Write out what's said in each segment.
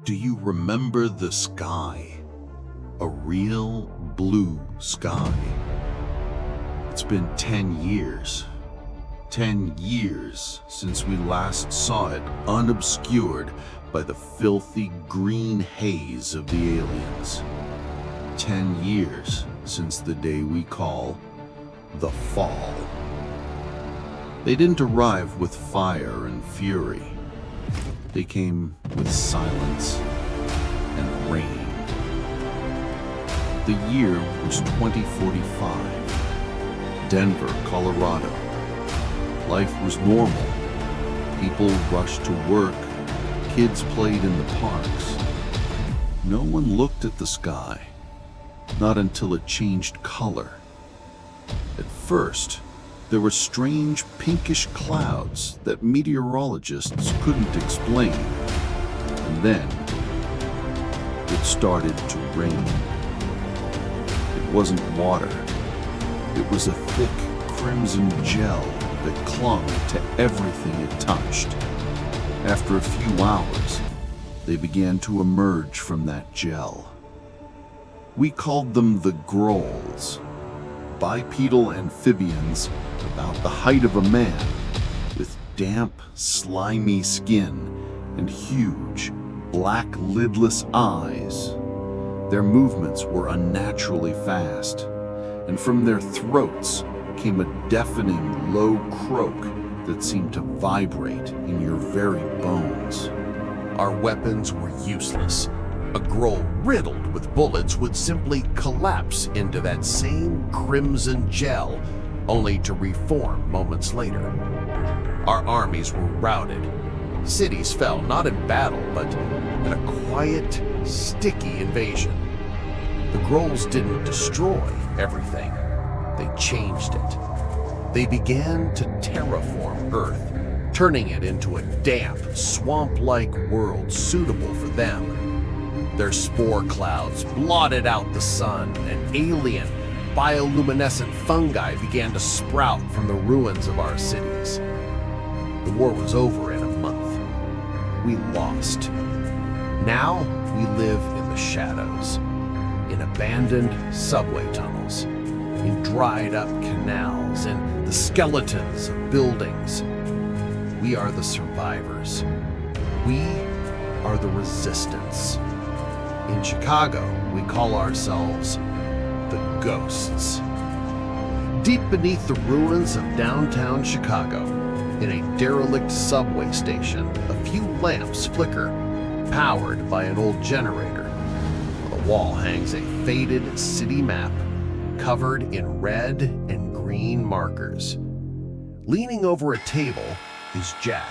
Do you remember the sky? A real blue sky. It's been 10 years. 10 years since we last saw it unobscured by the filthy green haze of the aliens. 10 years since the day we call the Fall. They didn't arrive with fire and fury. They came with silence and rain. The year was 2045. Denver, Colorado. Life was normal. People rushed to work. Kids played in the parks. No one looked at the sky, not until it changed color. At first, there were strange pinkish clouds that meteorologists couldn't explain. And then, it started to rain. It wasn't water. It was a thick crimson gel that clung to everything it touched. After a few hours, they began to emerge from that gel. We called them the Grols, bipedal amphibians about the height of a man, with damp, slimy skin and huge, black, lidless eyes. Their movements were unnaturally fast, and from their throats came a deafening low croak that seemed to vibrate in your very bones. Our weapons were useless. A Grol riddled with bullets would simply collapse into that same crimson gel, only to reform moments later. Our armies were routed. Cities fell, not in battle, but in a quiet, sticky invasion. The Grols didn't destroy everything. They changed it. They began to terraform Earth, turning it into a damp, swamp-like world suitable for them. Their spore clouds blotted out the sun, and alien, bioluminescent fungi began to sprout from the ruins of our cities. The war was over in a month. We lost. Now we live in the shadows, in abandoned subway tunnels, in dried-up canals, in the skeletons of buildings. We are the survivors. We are the resistance. In Chicago, we call ourselves the Ghosts. Deep beneath the ruins of downtown Chicago, in a derelict subway station, a few lamps flicker, powered by an old generator. On the wall hangs a faded city map, covered in red and green markers. Leaning over a table is Jack,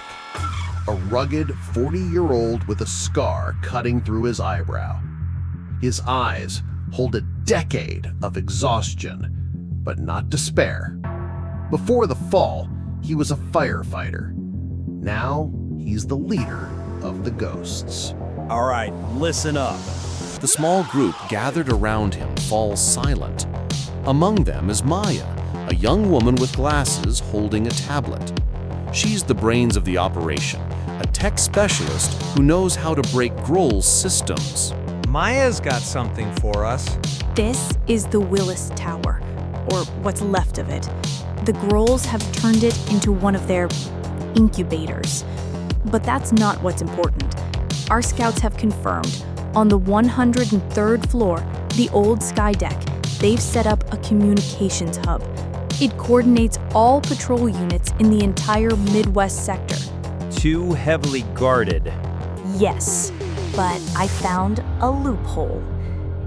a rugged 40-year-old with a scar cutting through his eyebrow. His eyes hold a decade of exhaustion, but not despair. Before the Fall, he was a firefighter. Now, he's the leader of the Ghosts. All right, listen up. The small group gathered around him falls silent. Among them is Maya, a young woman with glasses holding a tablet. She's the brains of the operation, a tech specialist who knows how to break Grol's systems. Maya's got something for us. This is the Willis Tower, or what's left of it. The Grols have turned it into one of their incubators. But that's not what's important. Our scouts have confirmed, on the 103rd floor, the old sky deck, they've set up a communications hub. It coordinates all patrol units in the entire Midwest sector. Too heavily guarded. Yes, but I found a loophole.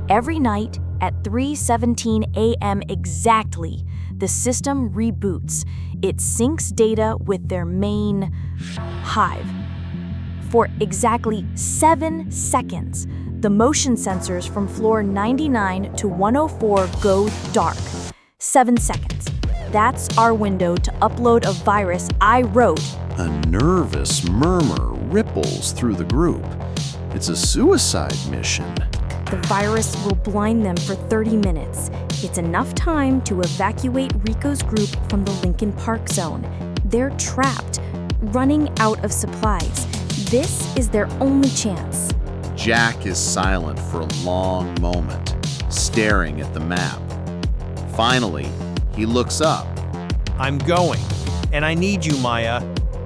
Every night at 3:17 a.m. exactly, the system reboots. It syncs data with their main hive. For exactly 7 seconds, the motion sensors from floor 99 to 104 go dark. 7 seconds. That's our window to upload a virus I wrote. A nervous murmur ripples through the group. It's a suicide mission. The virus will blind them for 30 minutes. It's enough time to evacuate Rico's group from the Lincoln Park zone. They're trapped, running out of supplies. This is their only chance. Jack is silent for a long moment, staring at the map. Finally, he looks up. I'm going, and I need you, Maya.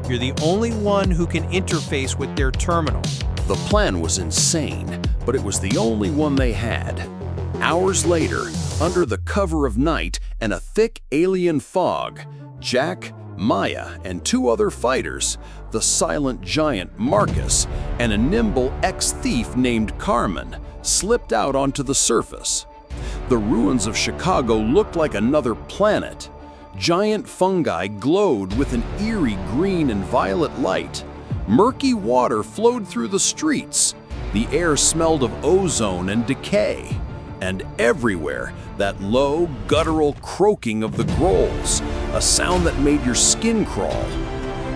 You're the only one who can interface with their terminal. The plan was insane, but it was the only one they had. Hours later, under the cover of night and a thick alien fog, Jack, Maya, and two other fighters, the silent giant Marcus and a nimble ex-thief named Carmen, slipped out onto the surface. The ruins of Chicago looked like another planet. Giant fungi glowed with an eerie green and violet light. Murky water flowed through the streets. The air smelled of ozone and decay. And everywhere, that low, guttural croaking of the Grols, a sound that made your skin crawl.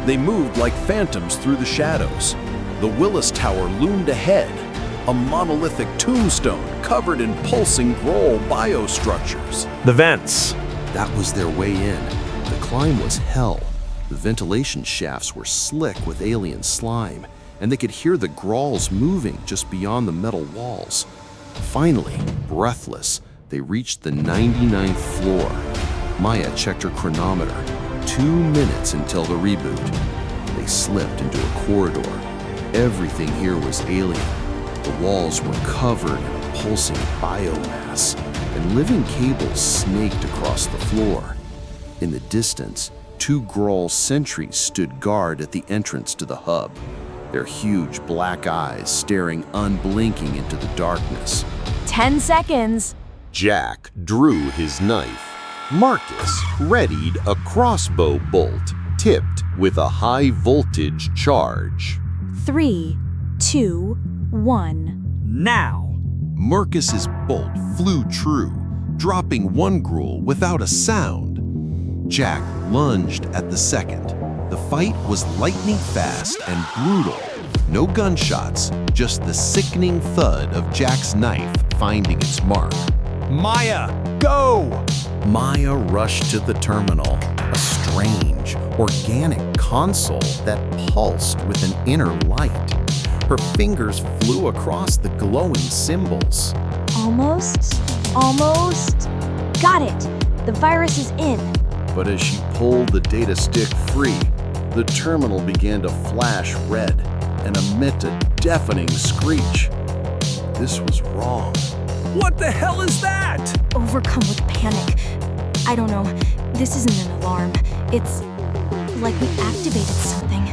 They moved like phantoms through the shadows. The Willis Tower loomed ahead, a monolithic tombstone covered in pulsing Grol biostructures. The vents. That was their way in. The climb was hell. The ventilation shafts were slick with alien slime, and they could hear the Grols moving just beyond the metal walls. Finally, breathless, they reached the 99th floor. Maya checked her chronometer. 2 minutes until the reboot. They slipped into a corridor. Everything here was alien. The walls were covered in a pulsing biomass, and living cables snaked across the floor. In the distance, 2 Grol sentries stood guard at the entrance to the hub, their huge black eyes staring unblinking into the darkness. 10 seconds. Jack drew his knife. Marcus readied a crossbow bolt, tipped with a high-voltage charge. 3, 2, 1. Now. Marcus's bolt flew true, dropping one Grol without a sound. Jack lunged at the second. The fight was lightning fast and brutal. No gunshots, just the sickening thud of Jack's knife finding its mark. Maya, go! Maya rushed to the terminal, a strange, organic console that pulsed with an inner light. Her fingers flew across the glowing symbols. Almost. Got it. The virus is in. But as she pulled the data stick free, the terminal began to flash red and emit a deafening screech. This was wrong. What the hell is that? Overcome with panic. I don't know. This isn't an alarm. It's like we activated something.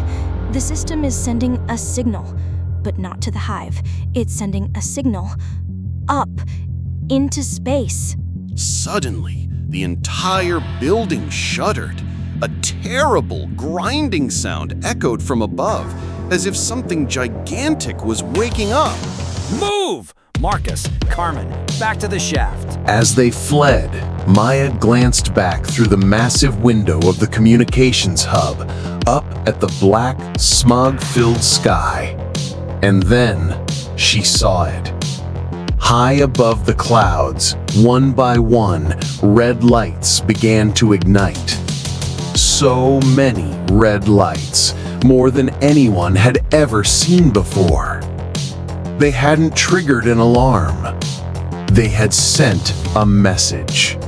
The system is sending a signal, but not to the hive. It's sending a signal up into space. Suddenly, the entire building shuddered. A terrible grinding sound echoed from above, as if something gigantic was waking up. Move! Marcus, Carmen, back to the shaft. As they fled, Maya glanced back through the massive window of the communications hub, up at the black, smog-filled sky. And then she saw it. High above the clouds, one by one, red lights began to ignite. So many red lights, more than anyone had ever seen before. They hadn't triggered an alarm. They had sent a message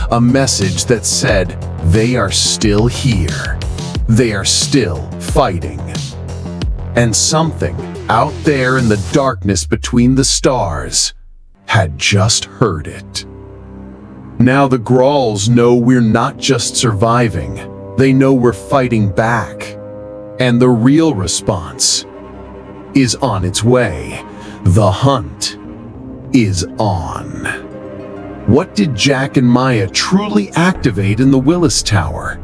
that said they are still here. They are still fighting. And something out there in the darkness between the stars had just heard it. Now the Grols know we're not just surviving. They know we're fighting back. And the real response is on its way. The hunt is on. What did Jack and Maya truly activate in the Willis Tower?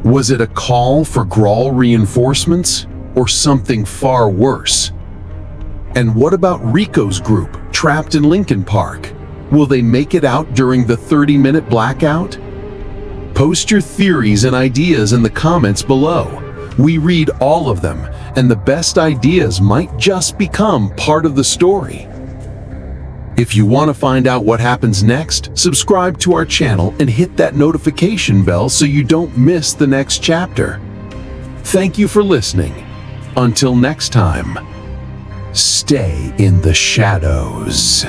Was it a call for Grol reinforcements or something far worse? And what about Rico's group trapped in Lincoln Park? Will they make it out during the 30-minute blackout? Post your theories and ideas in the comments below. We read all of them, and the best ideas might just become part of the story. If you want to find out what happens next, subscribe to our channel and hit that notification bell so you don't miss the next chapter. Thank you for listening. Until next time. Stay in the shadows.